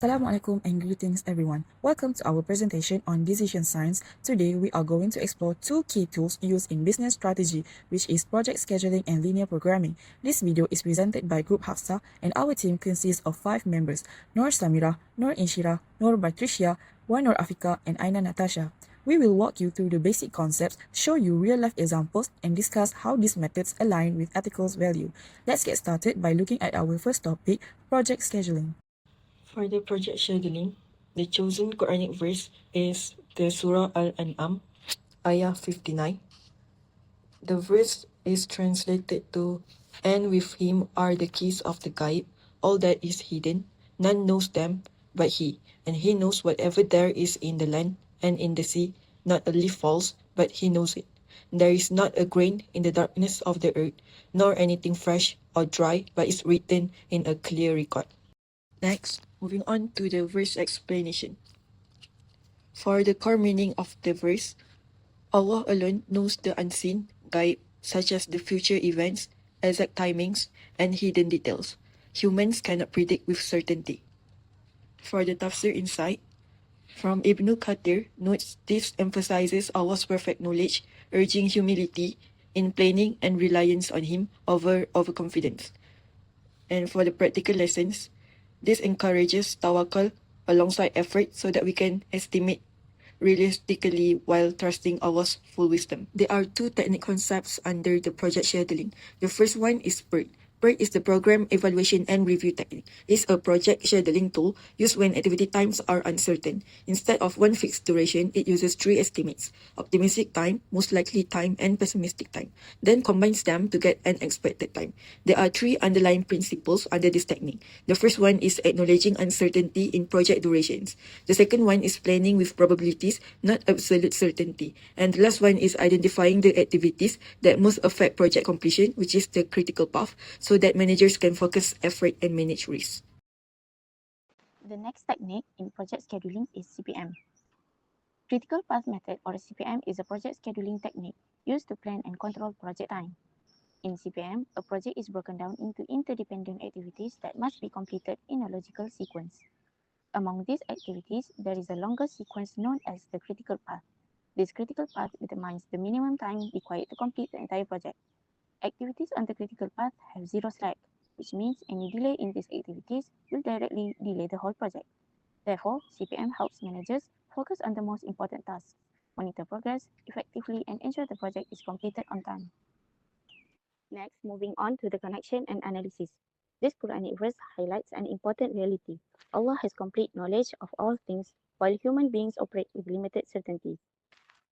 Assalamualaikum and greetings everyone. Welcome to our presentation on decision science. Today we are going to explore two key tools used in business strategy, which is project scheduling and linear programming. This video is presented by Group Hafsa and our team consists of 5 members: Noor Samira, Noor Inshira, Noor Patricia, Noor Afika, and Aina Natasha. We will walk you through the basic concepts, show you real-life examples, and discuss how these methods align with ethical value. Let's get started by looking at our first topic, project scheduling. For the project scheduling, the chosen Quranic verse is the Surah Al-An'am, Ayah 59. The verse is translated to, "And with him are the keys of the ghaib, all that is hidden, none knows them but he, and he knows whatever there is in the land and in the sea, not a leaf falls, but he knows it. There is not a grain in the darkness of the earth, nor anything fresh or dry, but is written in a clear record." Next, moving on to the verse explanation. For the core meaning of the verse, Allah alone knows the unseen, ghaib, such as the future events, exact timings, and hidden details. Humans cannot predict with certainty. For the tafsir insight, from Ibn Kathir notes this emphasizes Allah's perfect knowledge, urging humility in planning and reliance on Him over overconfidence. And for the practical lessons, this encourages tawakal alongside effort so that we can estimate realistically while trusting Allah's full wisdom. There are two technical concepts under the project scheduling. The first one is PERT. PERT is the Program Evaluation and Review Technique. It's a project scheduling tool used when activity times are uncertain. Instead of one fixed duration, it uses 3 estimates: optimistic time, most likely time, and pessimistic time, then combines them to get an expected time. There are 3 underlying principles under this technique. The first one is acknowledging uncertainty in project durations. The second one is planning with probabilities, not absolute certainty. And the last one is identifying the activities that most affect project completion, which is the critical path, so that managers can focus effort and manage risk. The next technique in project scheduling is CPM. Critical Path Method, or CPM, is a project scheduling technique used to plan and control project time. In CPM, a project is broken down into interdependent activities that must be completed in a logical sequence. Among these activities, there is a longer sequence known as the critical path. This critical path determines the minimum time required to complete the entire project. Activities on the critical path have zero slack, which means any delay in these activities will directly delay the whole project. Therefore, CPM helps managers focus on the most important tasks, monitor progress effectively, and ensure the project is completed on time. Next, moving on to the connection and analysis. This Quranic verse highlights an important reality. Allah has complete knowledge of all things, while human beings operate with limited certainty.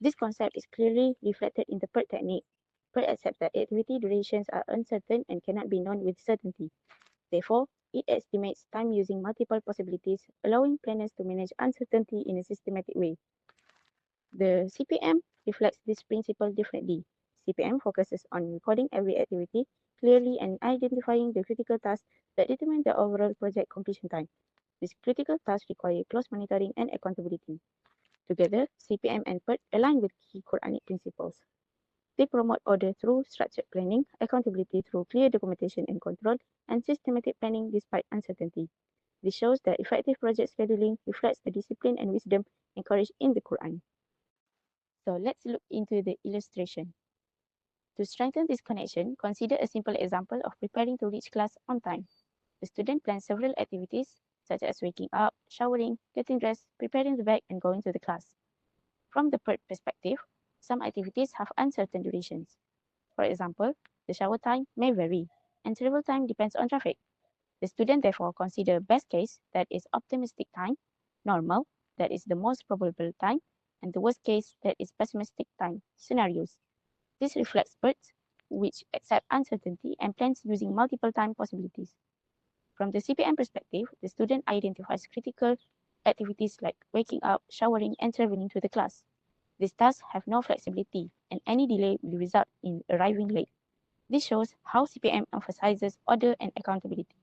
This concept is clearly reflected in the PERT technique. PERT accepts that activity durations are uncertain and cannot be known with certainty. Therefore, it estimates time using multiple possibilities, allowing planners to manage uncertainty in a systematic way. The CPM reflects this principle differently. CPM focuses on recording every activity clearly and identifying the critical tasks that determine the overall project completion time. These critical tasks require close monitoring and accountability. Together, CPM and PERT align with key Quranic principles. They promote order through structured planning, accountability through clear documentation and control, and systematic planning despite uncertainty. This shows that effective project scheduling reflects the discipline and wisdom encouraged in the Quran. So let's look into the illustration. To strengthen this connection, consider a simple example of preparing to reach class on time. The student plans several activities, such as waking up, showering, getting dressed, preparing the bag, and going to the class. From the PERT perspective, some activities have uncertain durations. For example, the shower time may vary, and travel time depends on traffic. The student therefore consider best case, that is optimistic time, normal, that is the most probable time, and the worst case, that is pessimistic time scenarios. This reflects PERT, which accept uncertainty and plans using multiple time possibilities. From the CPM perspective, the student identifies critical activities like waking up, showering, and traveling to the class. These tasks have no flexibility, and any delay will result in arriving late. This shows how CPM emphasizes order and accountability.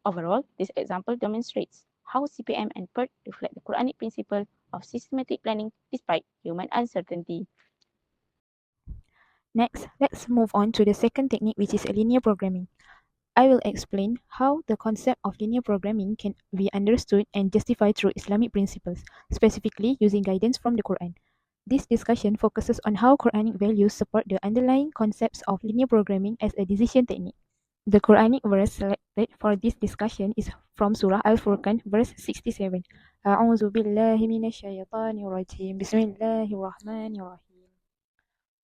Overall, this example demonstrates how CPM and PERT reflect the Quranic principle of systematic planning despite human uncertainty. Next, let's move on to the second technique, which is linear programming. I will explain how the concept of linear programming can be understood and justified through Islamic principles, specifically using guidance from the Quran. This discussion focuses on how Quranic values support the underlying concepts of linear programming as a decision technique. The Quranic verse selected for this discussion is from Surah Al-Furqan, verse 67. أعوذ بالله من الشيطان الرجيم بسم الله الرحمن الرحيم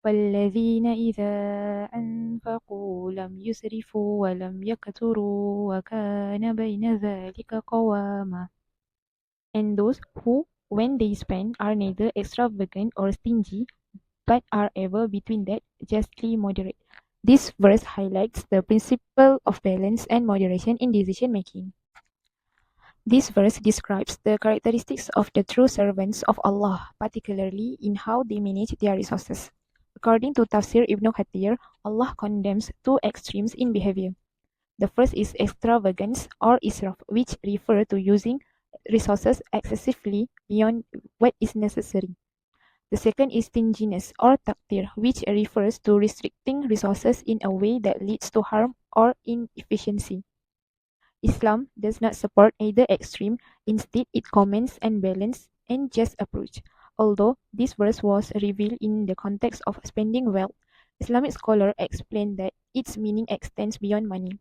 والذين إذا أنفقوا لم يسرفوا ولم يقتروا وكان بين ذلك قواما. And those who, when they spend, are neither extravagant or stingy, but are ever between that, justly moderate. This verse highlights the principle of balance and moderation in decision making. This verse describes the characteristics of the true servants of Allah, particularly in how they manage their resources. According to Tafsir Ibn Kathir, Allah condemns two extremes in behavior. The first is extravagance or israf, which refer to using resources excessively beyond what is necessary. The second is stinginess or takdir, which refers to restricting resources in a way that leads to harm or inefficiency. Islam does not support either extreme, instead it commends and balanced and just approach. Although this verse was revealed in the context of spending wealth, Islamic scholars explain that its meaning extends beyond money.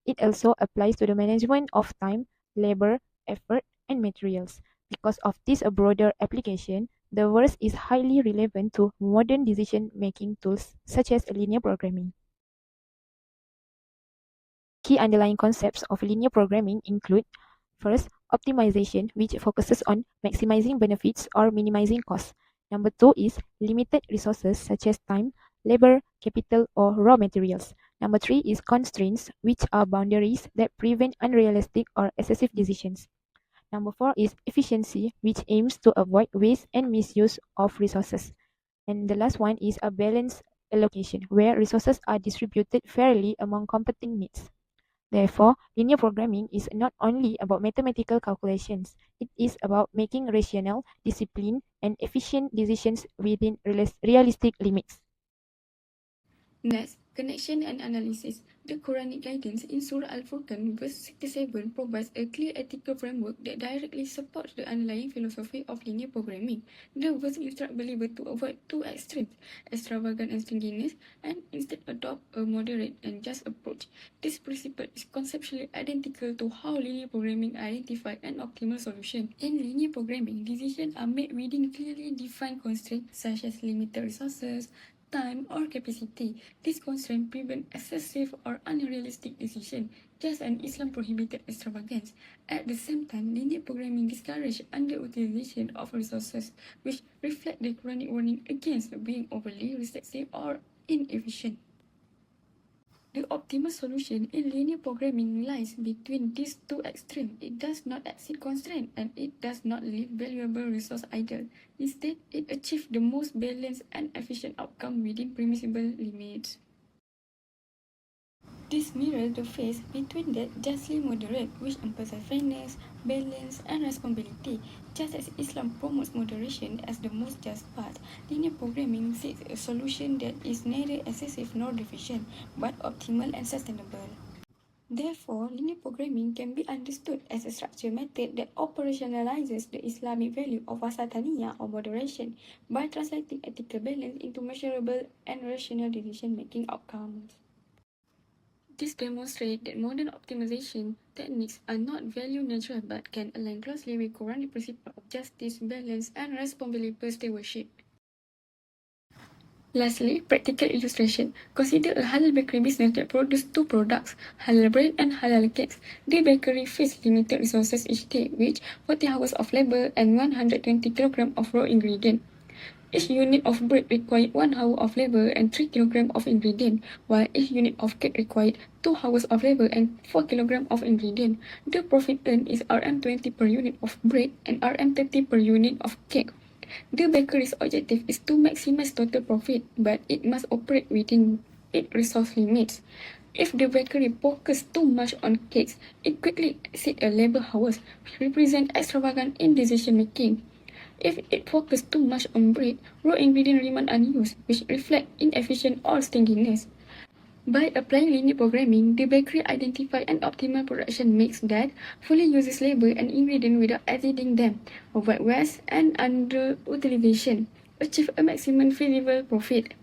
It also applies to the management of time, labor, effort, and materials. Because of this broader application, the verse is highly relevant to modern decision-making tools such as linear programming. Key underlying concepts of linear programming include: first, optimization, which focuses on maximizing benefits or minimizing costs. Number two is limited resources such as time, labor, capital, or raw materials. Number three is constraints, which are boundaries that prevent unrealistic or excessive decisions. Number four is efficiency, which aims to avoid waste and misuse of resources. And the last one is a balanced allocation, where resources are distributed fairly among competing needs. Therefore, linear programming is not only about mathematical calculations, it is about making rational, disciplined, and efficient decisions within realistic limits. Next, connection and analysis. The Quranic guidance in Surah Al-Furqan verse 67 provides a clear ethical framework that directly supports the underlying philosophy of linear programming. The verse instructs believers to avoid two extremes, extravagance and stinginess, and instead adopt a moderate and just approach. This principle is conceptually identical to how linear programming identifies an optimal solution. In linear programming, decisions are made within clearly defined constraints such as limited resources, time, or capacity. This constraint prevent excessive or unrealistic decision, just as Islam prohibited extravagance. At the same time, linear programming discourages underutilization of resources, which reflect the Quranic warning against being overly restrictive or inefficient. The optimal solution in linear programming lies between these two extremes. It does not exceed constraint and it does not leave valuable resource idle. Instead, it achieves the most balanced and efficient outcome within permissible limits. This mirrors the phase between that justly moderate, which emphasizes fairness, balance, and responsibility. Just as Islam promotes moderation as the most just path, linear programming seeks a solution that is neither excessive nor deficient, but optimal and sustainable. Therefore, linear programming can be understood as a structured method that operationalizes the Islamic value of wasataniya or moderation by translating ethical balance into measurable and rational decision-making outcomes. This demonstrates that modern optimization techniques are not value-neutral but can align closely with Quranic principles of justice, balance, and responsible stewardship. Lastly, practical illustration. Consider a halal bakery business that produces two products, halal bread and halal cakes. The bakery faces limited resources each day, which 40 hours of labor and 120 kg of raw ingredient. Each unit of bread required 1 hour of labor and 3 kg of ingredient, while each unit of cake required 2 hours of labor and 4 kg of ingredient. The profit earned is Rm20 per unit of bread and Rm30 per unit of cake. The bakery's objective is to maximize total profit, but it must operate within its resource limits. If the bakery focuses too much on cakes, it quickly exceeds labor hours, which represent extravagance in decision making. If it focuses too much on bread, raw ingredients remain unused, which reflect inefficient or stinginess. By applying linear programming, the bakery identified an optimal production mix that fully uses labor and ingredients without exceeding them, avoid waste and underutilization, achieve a maximum feasible profit.